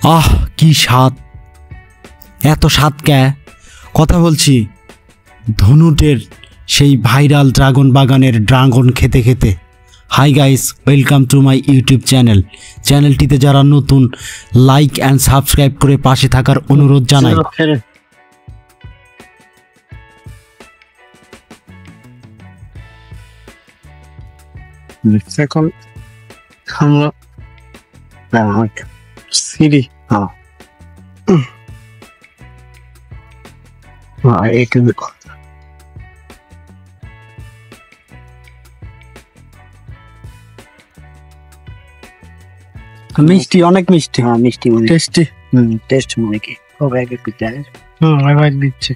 আহ কি স্বাদ, এত স্বাদ কে কথা বলছি ধনুটের সেই ভাইরাল ড্রাগন বাগানের ড্রাগন খেতে খেতে। Hi guys, welcome to my YouTube চ্যানেলটিতে যারা নতুন লাইক অ্যান্ড সাবস্ক্রাইব করে পাশে থাকার অনুরোধ জানাই। এখন আমরা সিঁড়ি মিষ্টি, অনেক মিষ্টি। হ্যাঁ মিষ্টি, টেস্টি। টেস্ট মনে কি দিচ্ছে।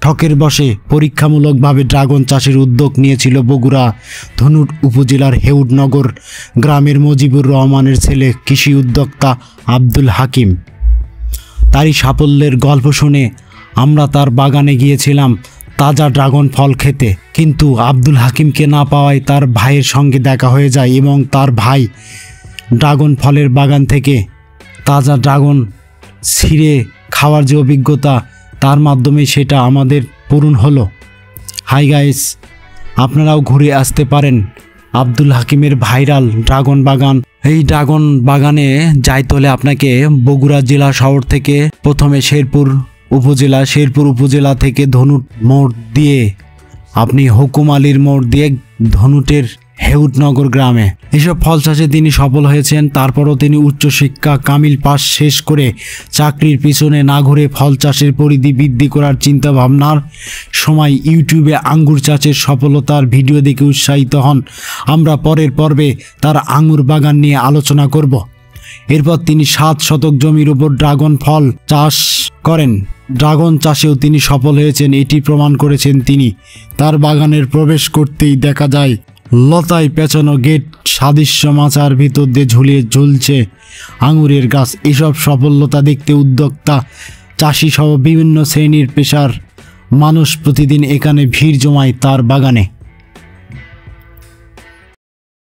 ঠকের বসে পরীক্ষামূলকভাবে ড্রাগন চাষের উদ্যোগ নিয়েছিল বগুড়া ধনুট উপজেলার হেউডনগর গ্রামের মজিবুর রহমানের ছেলে কৃষি উদ্যোক্তা আব্দুল হাকিম। তারই সাফল্যের গল্প শুনে আমরা তার বাগানে গিয়েছিলাম তাজা ড্রাগন ফল খেতে, কিন্তু আব্দুল হাকিমকে না পাওয়ায় তার ভাইয়ের সঙ্গে দেখা হয়ে যায় এবং তার ভাই ড্রাগন ফলের বাগান থেকে তাজা ড্রাগন ছিঁড়ে খাওয়ার যে অভিজ্ঞতা, তার মাধ্যমে সেটা আমাদের পূরণ হলো। হাই গাইস, আপনারাও ঘুরে আসতে পারেন আব্দুল হাকিমের ভাইরাল ড্রাগন বাগান। এই ড্রাগন বাগানে যাইতে হলে আপনাকে বগুড়া জেলা শহর থেকে প্রথমে শেরপুর উপজেলা থেকে ধনুট মোড় দিয়ে আপনি হুকুম আলীর মোড় দিয়ে ধনুটের হেউডনগর গ্রামে এসব ফল চাষে তিনি সফল হয়েছেন। তারপরও তিনি উচ্চশিক্ষা কামিল পাস শেষ করে চাকরির পিছনে না ঘুরে ফল চাষের পরিধি বৃদ্ধি করার চিন্তা ভাবনার সময় ইউটিউবে আঙ্গুর চাষের সফলতার ভিডিও দেখে উৎসাহিত হন। আমরা পরের পর্বে তার আঙ্গুর বাগান নিয়ে আলোচনা করব। এরপর তিনি 7 শতক জমির উপর ড্রাগন ফল চাষ করেন। ড্রাগন চাষেও তিনি সফল হয়েছেন, এটি প্রমাণ করেছেন তিনি। তার বাগানের প্রবেশ করতেই দেখা যায় লতায় পেঁচানো গেট সাদৃশ্য মাচার ভিতর দিয়ে ঝুলছে আঙুরের গাছ। এসব সফলতা দেখতে উদ্যোক্তা চাষি সহ বিভিন্ন শ্রেণীর পেশার মানুষ প্রতিদিন এখানে ভিড় জমায় তার বাগানে।